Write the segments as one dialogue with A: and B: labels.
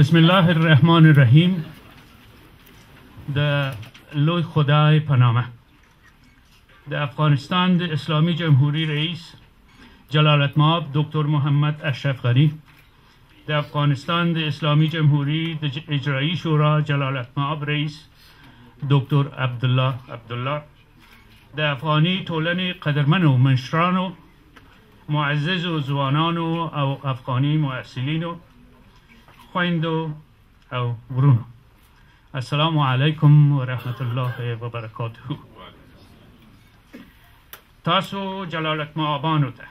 A: بسم الله الرحمن الرحیم. در لوی خدای پنامه. در افغانستان د اسلامی جمهوری رئیس جلالت مآب دکتر محمد اشرف غنی، در افغانستان د اسلامی جمهوری د اجرایی شورا جلالت مآب رئیس دکتر عبدالله، در افغانی ټولنې قدرمن و منشرانو، معزز و زوانانو او افغانی محصلینو، خویندو او ورونو، السلام علیکم و رحمت الله و برکاته. تاسو جلالت مآبانو ته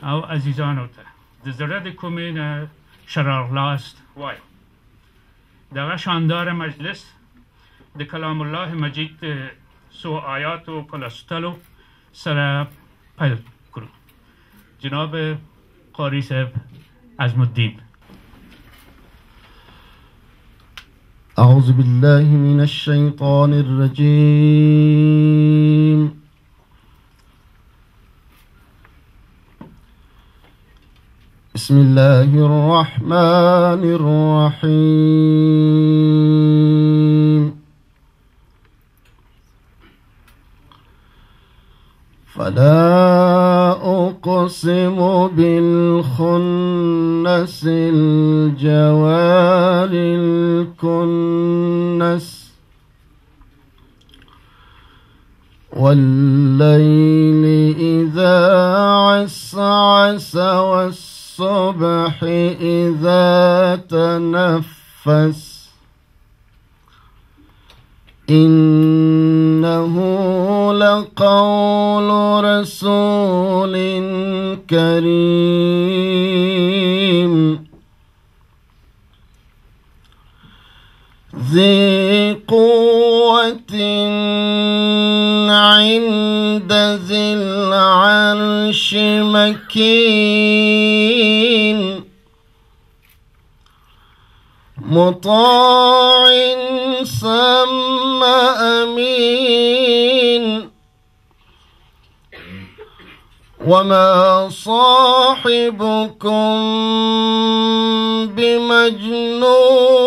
A: او عزیزانو ته د زړه د کومې نه شرارلاست وایم. دغه شاندار مجلس د کلام الله مجید سو آیاتو په لوستلو سره پیل کړو. جناب قاری صاحب عزم الدین.
B: أعوذ بالله من الشيطان الرجيم. بسم الله الرحمن الرحيم. فلا أقسم بالخنس الجوار الكنس والليل إذا عسعس والصبح إذا تنفس إنه لقول رسول كريم ذي قوة عند ذي العرش مكين مطاع ثم أمين وما صاحبكم بمجنون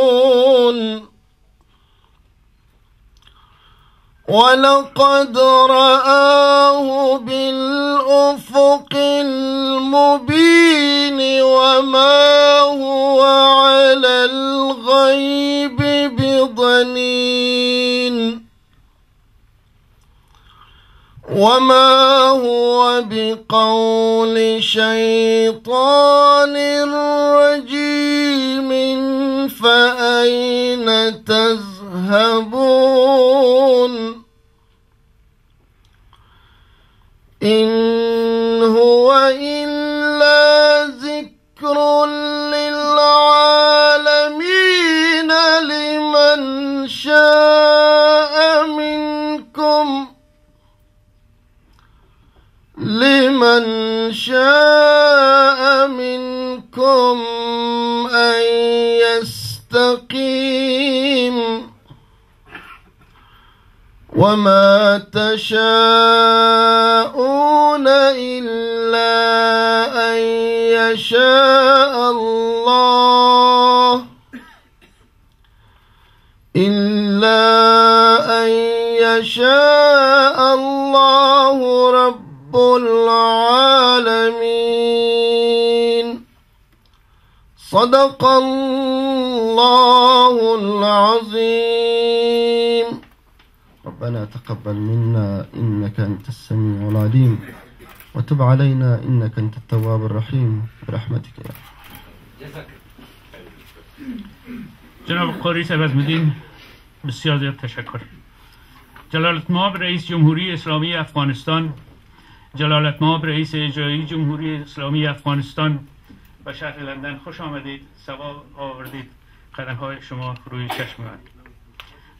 B: ولقد رآه بالأفق المبين وما هو على الغيب بضنين وما هو بقول شيطان رجيم فأين تذهبون إن هو إلا ذكر للعالمين لمن شاء منكم أن يستقيم وما تشاءون إلا أن يشاء الله رب العالمين. صدق الله العظيم. ربنا تقبل منا إنك أنت السميع العليم وتب علينا إنك أنت التواب الرحيم برحمتك يا رب.
A: جناب قاری صاحب عزم الدین، بسیار زیاد تشکر. جلالت مآب رئیس جمهوری اسلامی افغانستان، جلالت مآب رئیس اجرایی جمهوری اسلامی افغانستان و شهر لندن، خوش آمدید، سوار آوردید قدم‌های شما روی چشم من.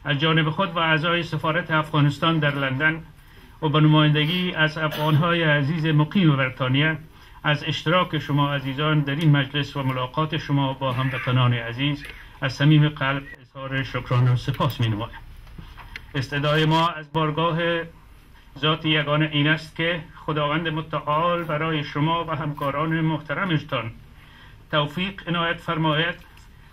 A: از جانب خود و اعضای سفارت افغانستان در لندن و به نمایندگی از افغان‌های عزیز مقیم بریتانیا، از اشتراک شما عزیزان در این مجلس و ملاقات شما با هموطنان عزیز از صمیم قلب اظهار شکرانه و سپاس می‌نمایم. استدعای ما از بارگاه ذات یگانه این است که خداوند متعال برای شما و همکاران محترمشان توفیق عنایت فرماید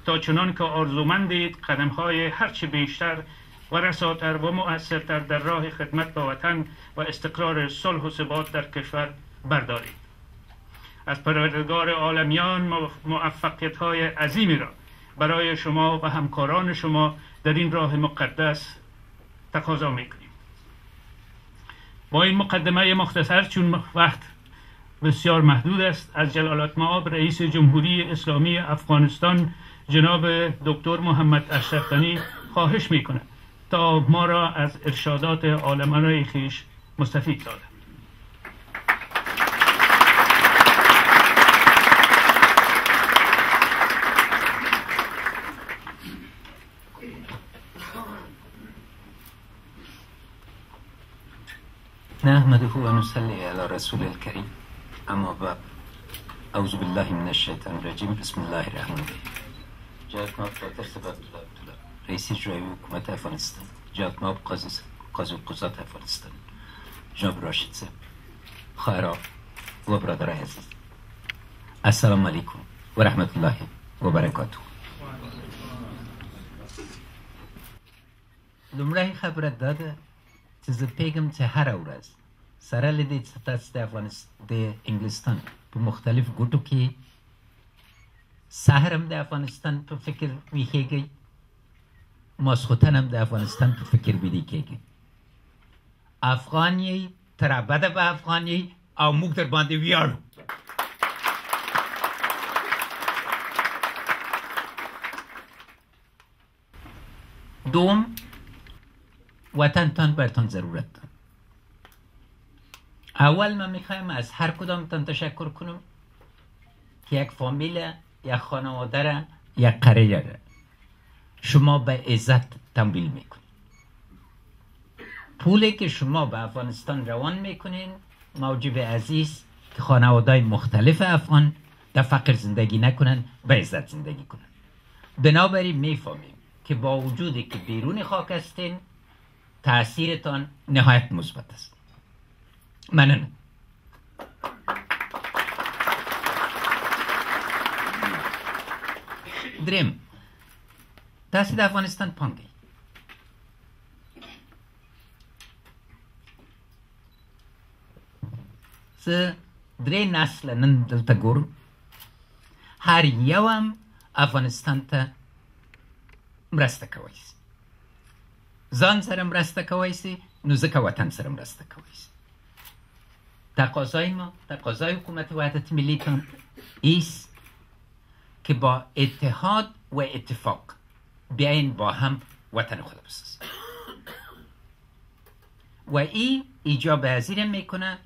A: تا چنان که آرزومندید قدم‌های هرچه بیشتر و رساتر و مؤثرتر در راه خدمت به وطن و استقرار صلح و ثبات در کشور بردارید. از پروردگار عالمیان موفقیت‌های عظیمی را برای شما و همکاران شما در این راه مقدس تقاضا می‌کنیم. با این مقدمه مختصر، چون وقت بسیار محدود است، از جلالتمآب رئیس جمهوری اسلامی افغانستان جناب دکتر محمد اشرف غنی خواهش می‌کنم تا ما را از ارشادات عالمانه خویش مستفید سازد.
C: نحمده و نصلی علی رسول الکریم، اما بعد. اعوذ بالله من الشیطان الرجیم. بسم الله الرحمن الرحیم. جناب دکتر سبب عبدالله رئیس اجرایی حکومت افغانستان، جناب قاضی قضات افغانستان، جناب راشد صاحب، خواهران و برادران عزیز، السلام علیکم و رحمت الله و برکاته. لومړی خبره دا ده چې زه پیږم چې هره ورځ سره له دې چې تاسو د انګلستان په مختلف ګوټو کې سحر هم د افغانستان په فکر ویښیږئ، ماسخوتن هم د افغانستان په فکر بیدې کېږئ. افغان یې، تر ابده به افغان یې او موږ در باندې ویاړو. دوم، وطنتان برتان ضرورت دارد. اول من میخوایم از هر کدامتان تشکر کنم که یک فامیل، یک خانواده را، یک قریه را شما به عزت تمویل میکنید. پولی که شما به افغانستان روان میکنین موجب عزیز که خانواده مختلف افغان در فقر زندگی نکنن، به عزت زندگی کنن. بنابراین میفهمیم که با وجودی که بیرون خاک هستین تأثیرتان نهایت مثبت است. ممنون. دریم، تاسو د افغانستان پانګئ. زه درې نسله نن دلته ګورم، هر یو هم افغانستان ته مرسته کولی شي. ځان سره مرسته کولی شي، نو ځکه وطن سره مرسته کولی شي. تقاضای ما، تقاضای حکومت وحدت ملیتان ایست که با اتحاد و اتفاق بیاین با هم وطن خود بسازیم و این ایجاب پذیر میکنه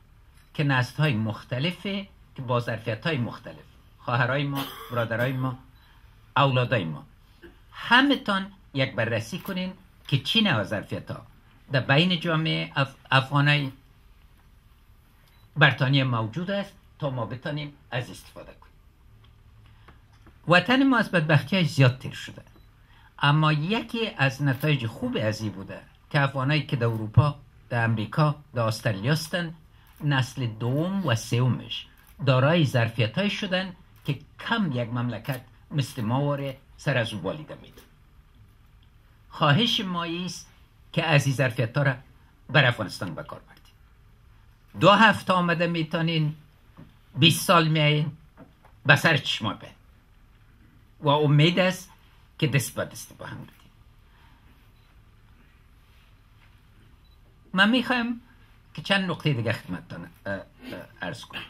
C: که نسل‌های مختلفه که با ظرفیت‌های مختلف، خواهرای ما، برادرای ما، اولادای ما، همتان یک بررسی کنین که چی نوع ظرفیت‌ها در بین جامعه افغانای برطانیه موجود است تا ما بتانیم از استفاده کنیم. وطن ما از بدبختی‌اش زیاد تیر شده، اما یکی از نتایج خوب از این بوده که افغانایی که در اروپا، در امریکا، در استرالیا هستند، نسل دوم و سومش دارای ظرفیت‌های شدن که کم یک مملکت مثل ما سر از او بالیده میده. خواهش ما است که از این ظرفیت‌ها را بر افغانستان بکار بردیم. 2 هفته آمده میتونین، 20 سال میایین، به سر چشما به و امید است که دست به دست با هم بدیم. من میخوایم که چند نقطه دیگه خدمتتان عرض کنم.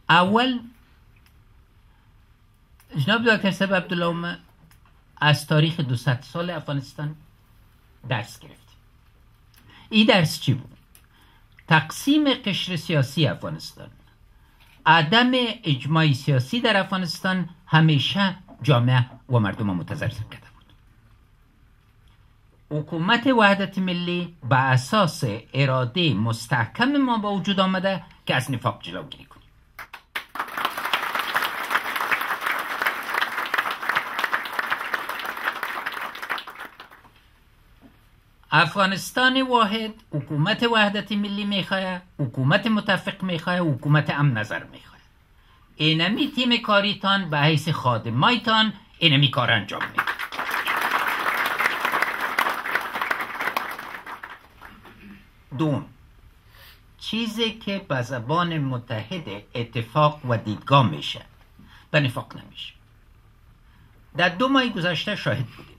C: اول، جناب دکتر صاحب عبدالله از تاریخ 200 سال افغانستان درس گرفتیم. این درس چی بود؟ تقسیم قشر سیاسی افغانستان، عدم اجماع سیاسی در افغانستان همیشه جامعه و مردم متضرر کرده بود. حکومت وحدت ملی به اساس اراده مستحکم ما با وجود آمده که از نفاق جلوگیری کنیم. افغانستان واحد حکومت وحدت ملی میخواه، حکومت متفق میخواه، حکومت امن نظر میخواه. اینمی تیم کاریتان به حیث خادمایتان اینمی کار انجام میده. دوم، چیزی که به زبان متحد اتفاق و دیدگاه میشه به نفاق نمیشه. در 2 ماه گذشته شاهد بودیم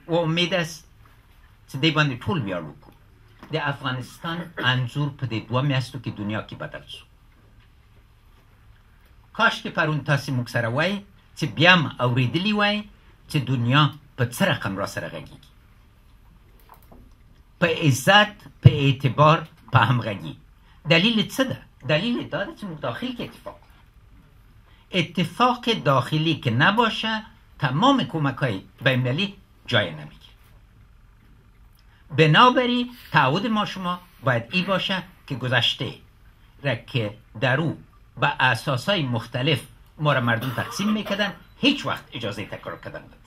C: و امید است که دی باندې ټول ویاړ وکړو. د افغانستان انځور په دې 2 میاشتو کې دنیا کې بدل شو. کاش کې پرون تاسو موږ سره وای چې بیا هم اورېدلی وای چې دنیا په څه رقم را سره غږیږي، په عزت، په اعتبار، په همغږي. دلیل څه ده؟ دلیل دا ده چې موږ داخل کې اتفاق داخلی که نباشه تمام کمک‌های بین‌المللی جای نمیگیره. بنابراین تعهد ما شما باید این باشه که گذشته را که در او به اساسهای مختلف ما را مردم تقسیم میکردن هیچ وقت اجازه تکرار کردن ندید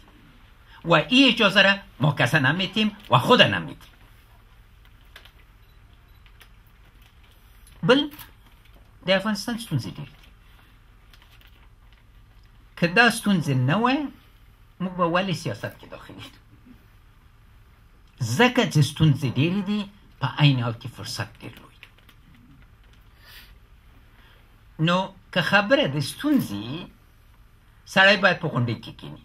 C: و این اجازه را ما کسا نمیتیم و خود نمیتیم. بل در افغانستان ستونزی دیر که دا ستونزی نوه موږ به ولې سیاست کې داخلي دو ځکه چې ستونزې ډېرې دي په عین حال کې فرصت ډېر لوی دی. نو که خبره د ستونزې سړی باید په غونډې کې کښېني،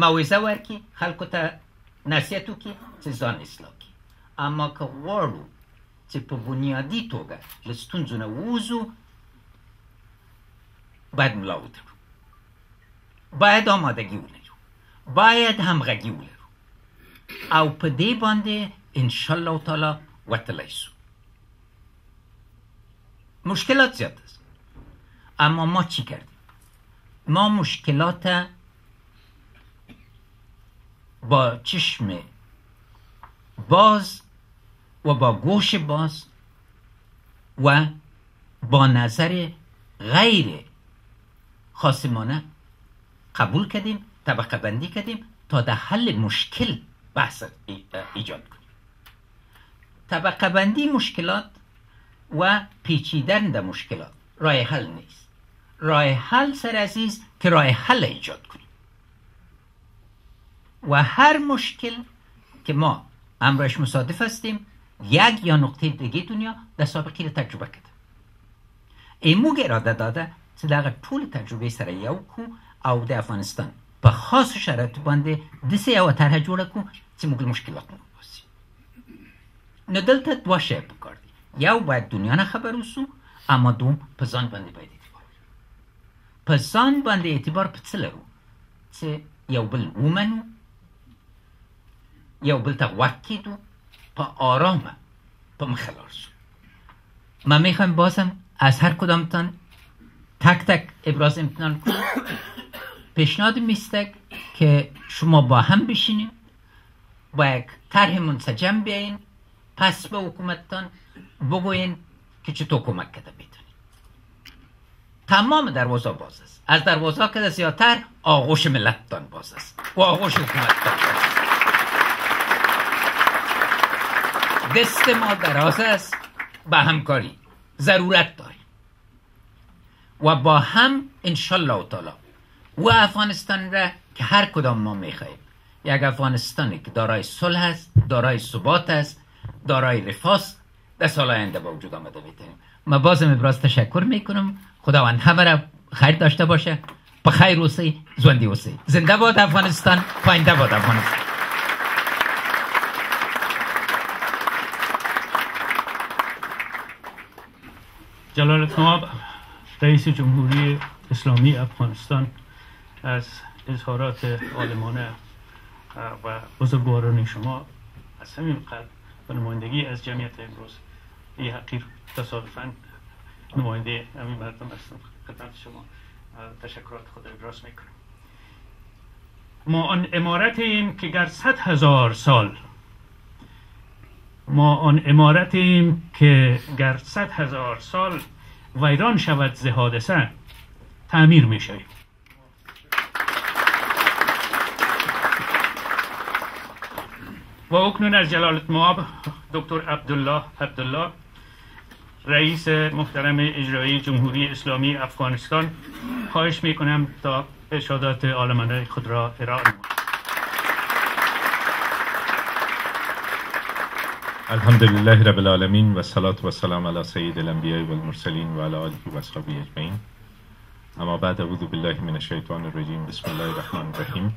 C: موعظه ورکړي، خلکو ته نصیحت وکړي چې ځان اصلاح کړي. اما که غواړو چې په بنیادي توګه له ستونزو نه ووځو باید ملا وتړو، باید آمادگی ولرو، باید همغږي ولرو او په دې باندې انشاءالله تعالی وتلی سو. مشکلات زیاد است اما ما چی کردیم؟ ما مشکلات با چشم باز و با گوش باز و با نظر غیر خاصمانه قبول کردیم، طبقه بندی کردیم تا در حل مشکل بحث ایجاد کنیم. طبقه بندی مشکلات و پیچیدن در مشکلات راه حل نیست. راه حل سر عزیز که راه حل ایجاد کنیم و هر مشکل که ما امرش مصادف هستیم یک یا نقطه دیگه دنیا در سابقی رو تجربه کرده. ایموگ اراده داده چې دغه ټول تجربه سره یو کو او د افغانستان په خاص شرایطو باندې داسې یوه طرحه جوړه کو چې موږ له مشکلاتو نه وباسي. نو دلته 2 شی پکار دي. یو باید دنیا نه خبر اوسو، اما دوم په ځان باندې باید اعتبار لرو. په ځان باندې اعتبار په څه لرو؟ چې یو بل ومنو، یو بل ته غوږ کیدو، په آرامه په مخه لاړ شو. من میخوایم بازم از هر کدامتان تک تک ابراز امتنان کنم. پیشنهاد میستک که شما با هم بشینیم، با یک طرح منسجم بیاین، پس به حکومتتان بگوین که چطور کمک کرده میتونید. تمام دروازه باز است. از دروازه که زیادتر آغوش ملتتان باز است و آغوش حکومتتان باز است. دست ما دراز است، به همکاری ضرورت داریم و با هم انشالله تعالی و افغانستان را که هر کدام ما میخواهیم یک افغانستانی که دارای صلح است، دارای ثبات است، دارای رفاه است، در سال آینده با وجود آمده میتونیم. من بازم ابراز تشکر میکنم. خداوند همه را خیر داشته باشه. به خیر اوسی، زنده اوسی. زنده باد افغانستان، پاینده باد افغانستان.
A: جلالت نواب رئیس جمهوری اسلامی افغانستان از اظهارات عالمانه و بزرگواران شما از همین قلب و نمایندگی از جمعیت امروز این حقیر تصادفاً نماینده همین مردم هستم، خدمت شما تشکرات خود ابراز میکنم. ما آن امارتیم که گر 100,000 سال گر 100,000 سال ویران شود ز حادثه تعمیر می شویم. و اکنون از جلالت مآب دکتر عبدالله رئیس محترم اجرایی جمهوری اسلامی افغانستان خواهش میکنم تا ارشادات عالمانه خود را ارائه نماید.
D: الحمد لله رب العالمين والصلاة والسلام على سيد الأنبياء والمرسلين وعلى آله وأصحابه أجمعين. أما بعد، أعوذ بالله من الشيطان الرجيم. بسم الله الرحمن الرحيم.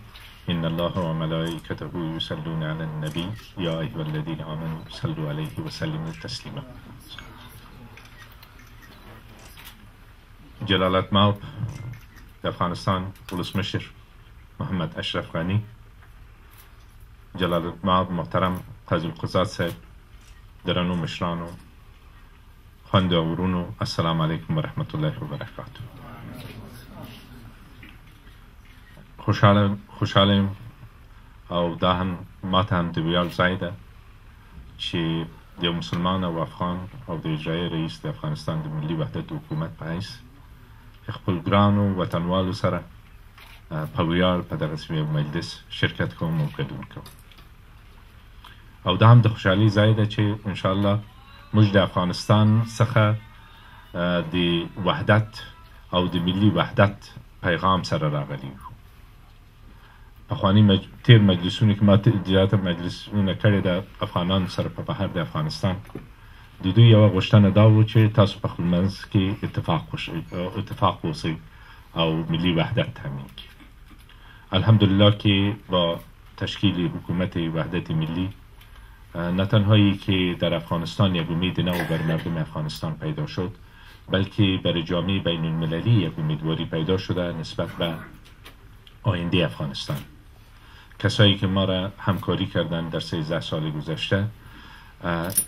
D: إن الله وملائكته يصلون على النبي يا أيها الذين آمنوا صلوا عليه وسلموا تسليما. جلالت مآب افغانستان ولسمشر محمد اشرف غنی، جلالت مآب محترم قاضی القضات صاحب، درنو مشرانو، خویندو او ورونو، السلام علیکم و رحمت الله و برکاته. خوشحالم او دا هم ماته هم د ویاړ ځای ده چې یو مسلمان او افغان او د اجرایي رئیس د افغانستان د ملي وحدت حکومت په حیث خپل ګرانو وطنوالو سره په ویاړ په دغسې یو مجلس شرکت کوم او ګډون کوم. او دا هم د خوشحالي ځای ده چې انشاءالله موږ د افغانستان څخه د وحدت او د ملي وحدت پیغام سره راغلي یو. پخواني تیر مجلسونو کې ما زیاته مجلسونه کړي د افغانانو سره په بهر د افغانستان د دوی یوه غوښتنه دا و چې تاسو په خپل منځ کې اتفاق اوسئ او ملي وحدت تامین کړي. الحمدلله که با تشکیل حکومت وحدت ملی نه تنهایی که در افغانستان یک امید نو بر مردم افغانستان پیدا شد، بلکه بر جامعه بین المللی یک امیدواری پیدا شده نسبت به آینده افغانستان. کسایی که ما را همکاری کردن در 13 سال گذشته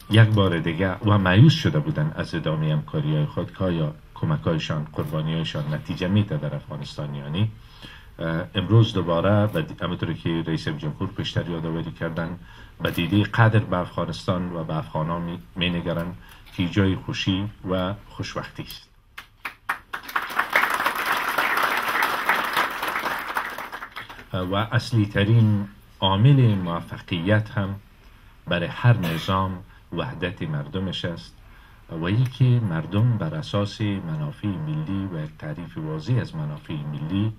D: یک بار دیگه و مایوس شده بودن از ادامه همکاری های خود که آیا کمکایشان، قربانیایشان نتیجه میده در افغانستان. یعنی امروز دوباره همونطور که رئیس جمهور پیشتر یادآوری کردن به دیده قدر به افغانستان و به افغانان می نگرند که جای خوشی و خوشبختی است. و اصلی ترین عامل موفقیت هم برای هر نظام وحدت مردمش است و ای که مردم بر اساس منافع ملی و یک تعریف واضح از منافع ملی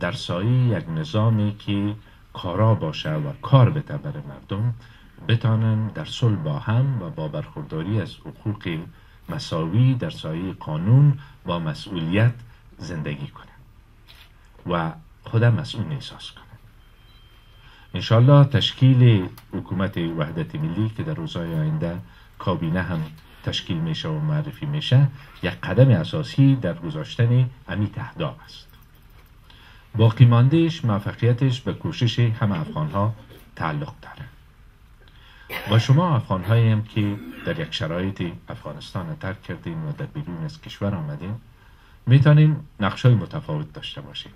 D: در سایه یک نظامی که کارا باشه و کار بده برای مردم بتانن در صلح با هم و با برخورداری از حقوق مساوی در سایه قانون با مسئولیت زندگی کنن و خودم مسئول احساس کنن. انشالله تشکیل حکومت وحدت ملی که در روزهای آینده کابینه هم تشکیل میشه و معرفی میشه یک قدم اساسی در گذاشتن همین اهداف است. باقی ماندهش موفقیتش به کوشش همه افغانها تعلق داره و شما افغانهایی هم که در یک شرایط افغانستان را ترک کردین و در بیرون از کشور آمدین میتونین نقشای متفاوت داشته باشین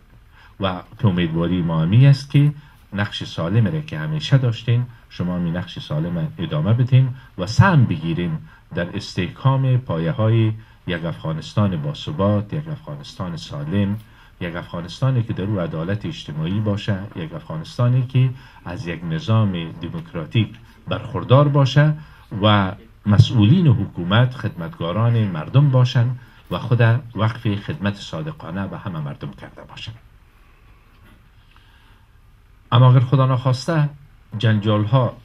D: و امیدواری ما همی است که نقش سالم را که همیشه داشتین شما می نقش سالم ادامه بدین و سهم بگیرین در استحکام پایه های یک افغانستان باثبات، یک افغانستان سالم، یک افغانستانی که در او عدالت اجتماعی باشه، یک افغانستانی که از یک نظام دموکراتیک برخوردار باشه و مسئولین حکومت خدمتگاران مردم باشن و خود وقف خدمت صادقانه به همه مردم کرده باشن. اما اگر خدا نخواسته جنجال ها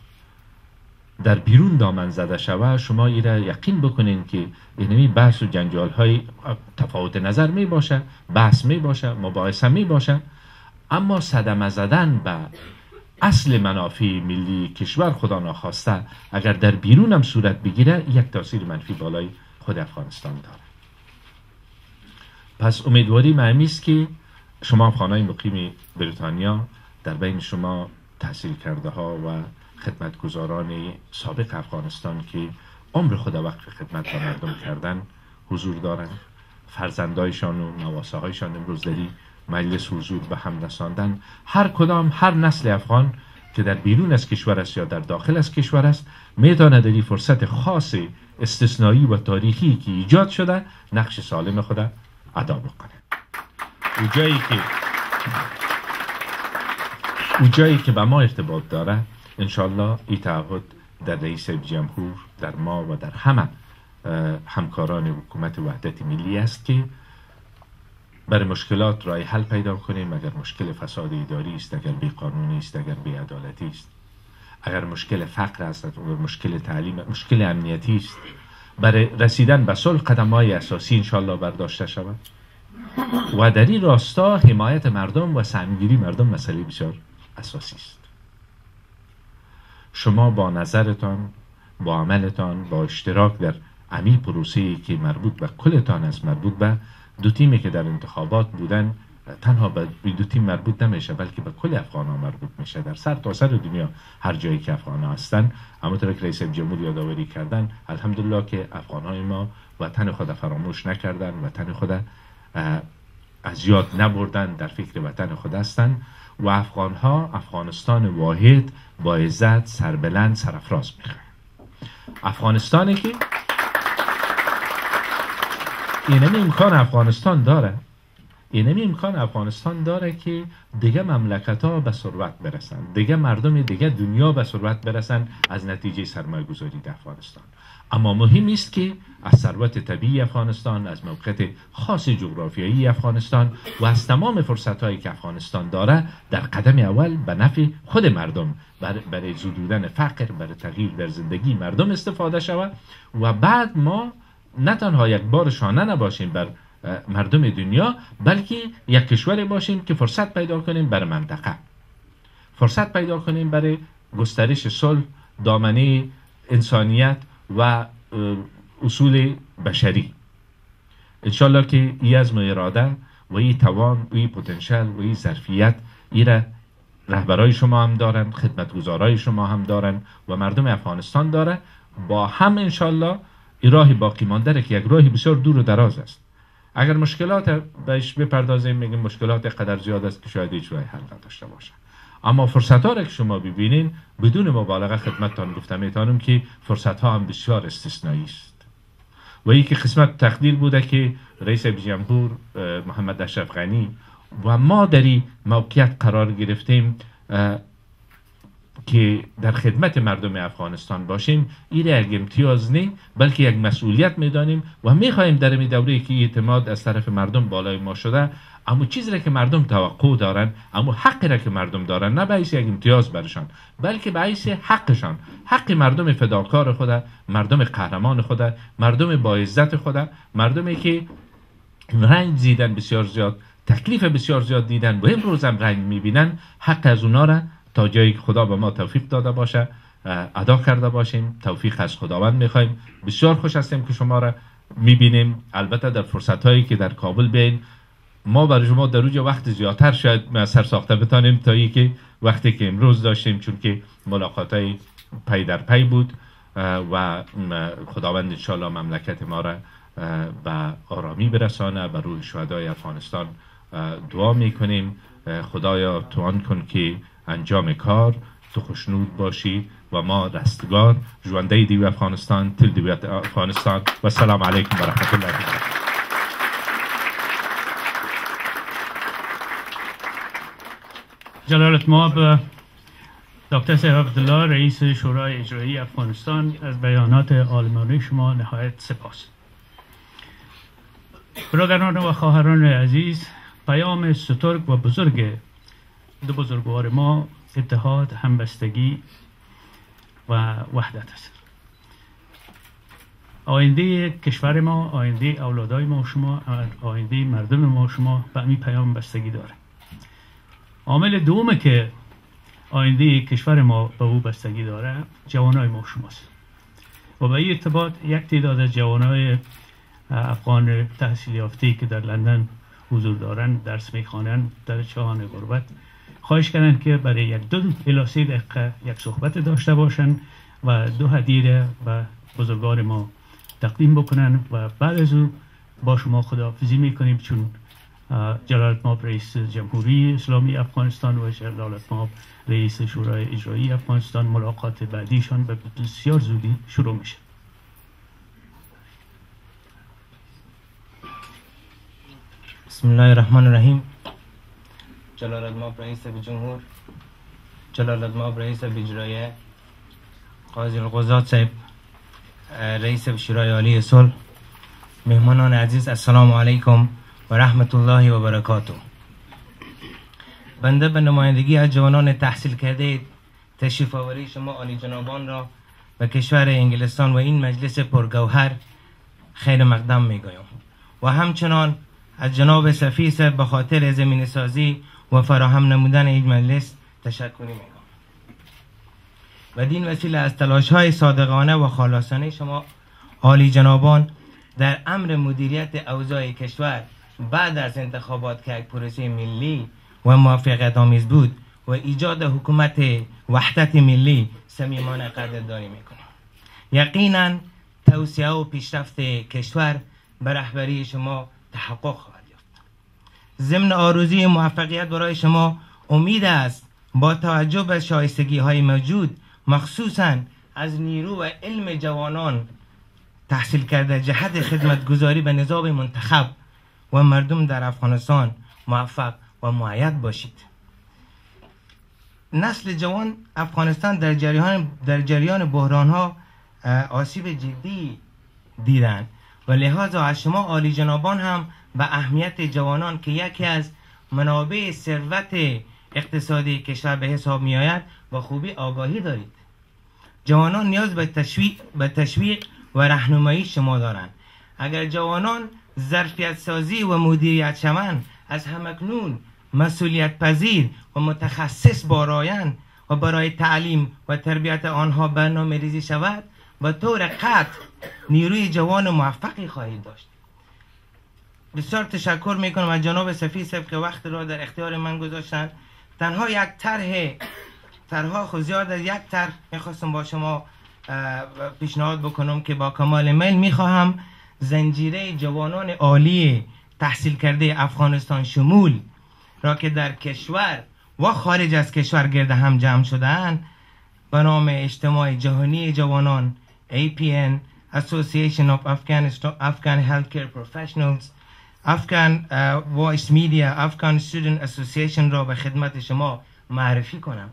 D: در بیرون دامن زده شود، شما ایره یقین بکنین که اینمی بحث و جنجال های تفاوت نظر می باشه، بحث می باشه، مباحثه می باشه، اما صدمه زدن به اصل منافع ملی کشور خدا نخواسته اگر در بیرون هم صورت بگیره یک تاثیر منفی بالای خود افغانستان داره. پس امیدواری من است که شما افغانای مقیم بریتانیا در بین شما تحصیل کرده ها و خدمتگزاران سابق افغانستان که عمر خود وقف خدمت به مردم کردن حضور دارند. فرزندایشان و نواسه هایشان امروز در مجلس حضور به هم رساندن. هر کدام، هر نسل افغان که در بیرون از کشور است یا در داخل از کشور است میتونه در این فرصت خاص استثنایی و تاریخی که ایجاد شده نقش سالم خود ادا بکنه. او جایی که به ما ارتباط داره انشالله این تعهد در رئیس جمهور، در ما و در همه همکاران حکومت وحدت ملی است که برای مشکلات راه حل پیدا کنیم. اگر مشکل فساد اداری است، اگر بی‌قانونی است، اگر بی‌عدالتی است، اگر مشکل فقر است، اگر مشکل تعلیم، مشکل امنیتی است، برای رسیدن به صلح قدم‌های اساسی انشالله برداشته شود. و در این راستا حمایت مردم و سهمگیری مردم مسئله بسیار اساسی است. شما با نظرتان، با عملتان، با اشتراک در امی پروسه‌ای که مربوط به کلتان است، مربوط به دو تیمی که در انتخابات بودن، تنها به دو تیم مربوط نمیشه بلکه به کل افغان‌ها مربوط میشه. در سر تا سر دنیا هر جایی که افغان‌ها هستن، همونطور که رئیس جمهور یادآوری کردن، الحمدلله که افغان‌های ما وطن خود فراموش نکردن، وطن خود از یاد نبردن، در فکر وطن خود هستند و افغان‌ها افغانستان واحد با عزت، سربلند، سرافراز میخوان. افغانستانی که اینمی امکان افغانستان داره، اینمی امکان افغانستان داره که دیگه مملکت‌ها به ثروت برسن، دیگه مردم دیگه دنیا به ثروت برسن از نتیجه سرمایه گذاری در افغانستان. اما مهم است که از ثروت طبیعی افغانستان، از موقعیت خاص جغرافیایی افغانستان و از تمام فرصت‌هایی که افغانستان داره در قدم اول به نفع خود مردم، برای زدودن فقر، برای تغییر در زندگی مردم استفاده شود و بعد ما نه تنها یک بار شانه نباشیم بر مردم دنیا، بلکه یک کشور باشیم که فرصت پیدا کنیم برای منطقه، فرصت پیدا کنیم برای گسترش صلح، دامنه انسانیت و اصول بشری. انشالله که این عزم و اراده و این توان و این پتانسیل و این ظرفیت ایره رهبرای شما هم دارن، خدمتگزارای شما هم دارن و مردم افغانستان داره. با هم انشالله این راه باقی مانده که یک راه بسیار دور و دراز است. اگر مشکلات بهش بپردازیم، میگیم مشکلات قدر زیاد است که شاید هیچ راه حل نداشته باشه. اما فرصت ها را که شما ببینین، بدون مبالغه خدمتتان گفتم میتونم که فرصت ها هم بسیار استثنایی است و یکی قسمت تقدیر بوده که رئیس جمهور محمد اشرف غنی و ما در این موقعیت قرار گرفتیم که در خدمت مردم افغانستان باشیم. این یک امتیاز نه بلکه یک مسئولیت میدانیم و میخواهیم در این دوره که اعتماد از طرف مردم بالای ما شده، اما چیزی را که مردم توقع دارن، اما حقی را که مردم دارن، نه باعث یک امتیاز برشان بلکه باعث حقشان، حق مردم فداکار خود، مردم قهرمان خود، مردم با عزت خود، مردمی که رنج دیدن بسیار زیاد، تکلیف بسیار زیاد دیدن و امروز هم رنج میبینن، حق از اونا را تا جایی که خدا به ما توفیق داده باشه ادا کرده باشیم. توفیق از خداوند میخوایم. بسیار خوش هستیم که شما را میبینیم. البته در فرصت هایی که در کابل بیاین، ما برای شما در اونجا وقت زیادتر شاید سر ساخته بتانیم تا ای که وقتی که امروز داشتیم، چون که ملاقات های پی در پی بود و خداوند انشاءالله مملکت ما را به آرامی برسانه. به روح شهدای افغانستان دعا میکنیم. خدایا توان کن که انجام کار تو خوشنود باشی و ما رستگار جوانده دیو افغانستان، تل دیو افغانستان و السلام علیکم و رحمت الله وبرکاته.
A: جلالت مآب دکتر صاحب عبدالله رئیس شورای اجرایی افغانستان، از بیانات عالمانه شما نهایت سپاس. برادران و خواهران عزیز، پیام سترگ و بزرگ دو بزرگوار ما اتحاد، همبستگی و وحدت است. آینده کشور ما، آینده اولادای ما و شما، آینده مردم ما و شما به این پیام بستگی داره. عامل دوم که آینده کشور ما به او بستگی داره جوانای ما و شماست و به این ارتباط یک تعداد از جوانای افغان تحصیل یافته که در لندن حضور دارند، درس میخوانند در چاهان غربت، خواهش کردن که برای یک 2 الی 3 دقیقه یک صحبت داشته باشن و 2 هدیه به بزرگوار ما تقدیم بکنن و بعد از او با شما خداحافظی میکنیم، چون جلالت مآب رئیس جمهوری اسلامی افغانستان و جلالت مآب رئیس شورای اجرایی افغانستان ملاقات بعدیشان به بسیار زودی شروع میشه.
E: بسم الله الرحمن الرحیم. جلالت مآب رئیس جمهور، جلالت مآب رئیس اجرایی، قاضی القضات صاحب، رئیس شورای عالی صلح، مهمانان عزیز، السلام علیکم و رحمت الله و برکاته. بنده به نمایندگی از جوانان تحصیل کرده تشریف آوری شما عالی جنابان را به کشور انگلستان و این مجلس پرگوهر خیر مقدم میگویم و همچنان از جناب صفی صاحب به خاطر زمینه سازی و فراهم نمودن این مجلس تشکر میگم. و دین وسیله از تلاش های صادقانه و خلاصانه شما عالی جنابان در امر مدیریت اوضاع کشور بعد از انتخابات که یک پروسه ملی و موفقیت آمیز بود و ایجاد حکومت وحدت ملی صمیمانه قدردانی میکنیم. یقینا توسعه و پیشرفت کشور به رهبری شما تحقق خواهد یافت. ضمن آرزوی موفقیت برای شما امید است با توجه به شایستگی های موجود، مخصوصا از نیرو و علم جوانان تحصیل کرده جهت خدمت گذاری به نظام منتخب و مردم در افغانستان موفق و مؤید باشید. نسل جوان افغانستان در جریان بحران ها آسیب جدی دیدند و لحاظا از شما عالی جنابان هم به اهمیت جوانان که یکی از منابع ثروت اقتصادی کشور به حساب می آید و خوبی آگاهی دارید. جوانان نیاز به تشویق و راهنمایی شما دارند. اگر جوانان ظرفیت سازی و مدیریت شوند، از همکنون مسئولیت پذیر و متخصص بارایند و برای تعلیم و تربیت آنها برنامه ریزی شود، به طور قطع نیروی جوان موفقی خواهید داشت. بسیار تشکر میکنم از جناب صفی صاحب که وقت را در اختیار من گذاشتند. تنها یک طرح خود زیاد از یک طرح میخواستم با شما پیشنهاد بکنم که با کمال میل میخواهم زنجیره جوانان عالی تحصیل کرده افغانستان شمول را که در کشور و خارج از کشور گرد هم جمع شده‌اند به نام اجتماع جهانی جوانان APN Association of Afghan Healthcare Professionals Afghan Voice Media Afghan Student Association را به خدمت شما معرفی کنم.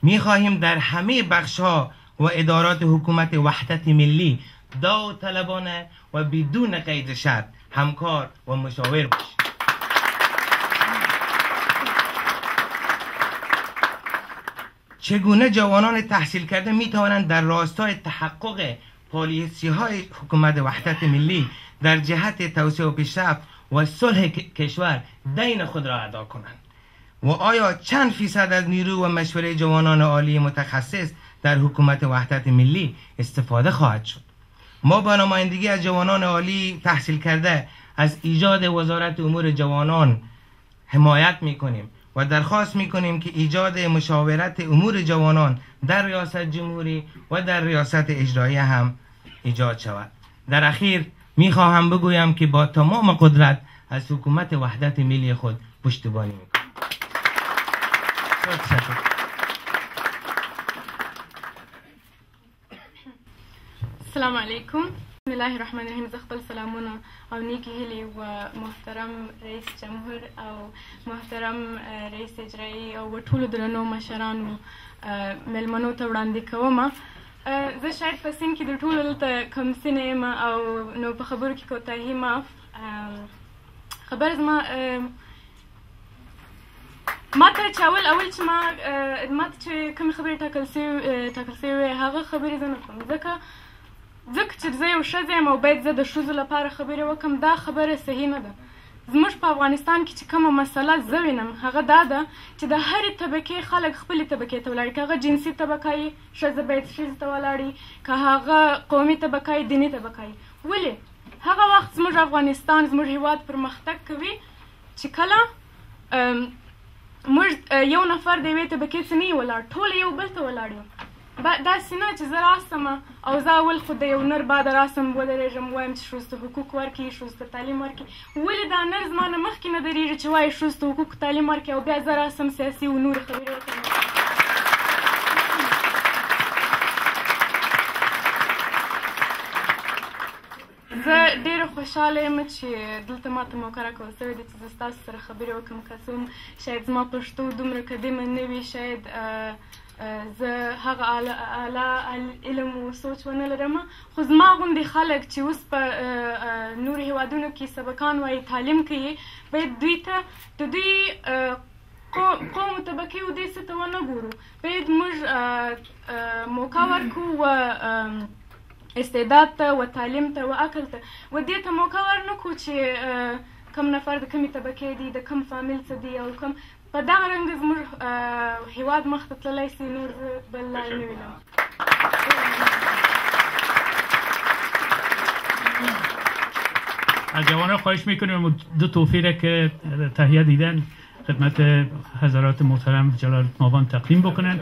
E: می‌خواهیم در همه بخش‌ها و ادارات حکومت وحدت ملی داوطلبانه و بدون قید شرط همکار و مشاور باشیم. چگونه جوانان تحصیل کرده می توانند در راستای تحقق پالیسی های حکومت وحدت ملی در جهت توسعه و پیشرفت و صلح کشور دین خود را ادا کنند؟ و آیا چند فیصد از نیرو و مشوره جوانان عالی متخصص در حکومت وحدت ملی استفاده خواهد شد؟ ما با نمایندگی از جوانان عالی تحصیل کرده از ایجاد وزارت امور جوانان حمایت میکنیم و درخواست میکنیم که ایجاد مشاورت امور جوانان در ریاست جمهوری و در ریاست اجرایی هم ایجاد شود. در اخیر میخواهم بگویم که با تمام قدرت از حکومت وحدت ملی خود پشتیبانی میکنیم.
F: السلام علیکم. بسم الله الرحمن الرحیم. زه خپل سلامونه او نیکی هیلې و محترم رئیس جمهور او محترم رئیس اجرایی او ټولو درنو مشرانو مېلمنو ته وړاندې کوم. زه شاید په سین کې د ټولو دلته کم سینه یم او نو په خبرو کې کوتاهي معاف. خبر زما ماته چې اول چې ماته چې کومې خبرې ټاکل سوې وې هغه خبرې زه نه کوم، ځکه چې زه یو ښځه یم او باید زه د ښځو لپاره خبرې وکړم. دا خبره صحیح نه ده. زموږ په افغانستان کې چې کومه مسله زه وینم هغه دا ده چې د هرې طبقې خلک خپلې طبقې ته ولاړي، که هغه جنسي طبقه یي ښځه باید ښځې ته ولاړي، که هغه قومي طبقه یي دیني طبقه یي. ولې هغه وخت زموږ افغانستان زموږ هیواد پرمختګ کوي چې کله موږ یو نفر د یوې طبقې څخه نه یو ولاړ، ټول یو بل ته ولاړ یو. داسې نه چې زه راسم او زه اول خو د یو نر باده راسم ودرېږم وایم چې ښځو ته حقوق ورکړي، ښځو ته تعلیم ورکړي. ولې دا نر زما نه مخکې نه درېږي چې وایي ښځو ته حقوق تعلیم ورکړي او بیا زه راسم سیاسي و نورې خبرې وکړم؟ زه ډېره خوشحاله یم چې دلته ماته موقع راکول سوې ده چې زه ستاسو سره خبرې وکړم. که څه هم شاید زما پښتو دومره قدیمه نه وي، شاید زه هغه اعلی علم و سوچ ونه لرم خو زما غوندې خلک چې اوس په نورو هیوادونو کې سبقان وایي تعلیم کوي باید دوی ته د دوی قوم طبقې و دې څه ته ونه ګورو باید موږ موقع ورکړو و استعداد ته و تعلیم ته و عقل ته و دې ته موقع ورنکړو چې کم نفر د کمې طبقې دي د کم فامیل څه دي او کم په دغه رنګ زموږ هیواد مخته تللی سي نور زه بل لار نه وینم
A: از جوانان خواهش میکنیم دو توفیره که تهیه دیدن خدمت حضرات محترم جلالت مآبان تقدیم بکنن.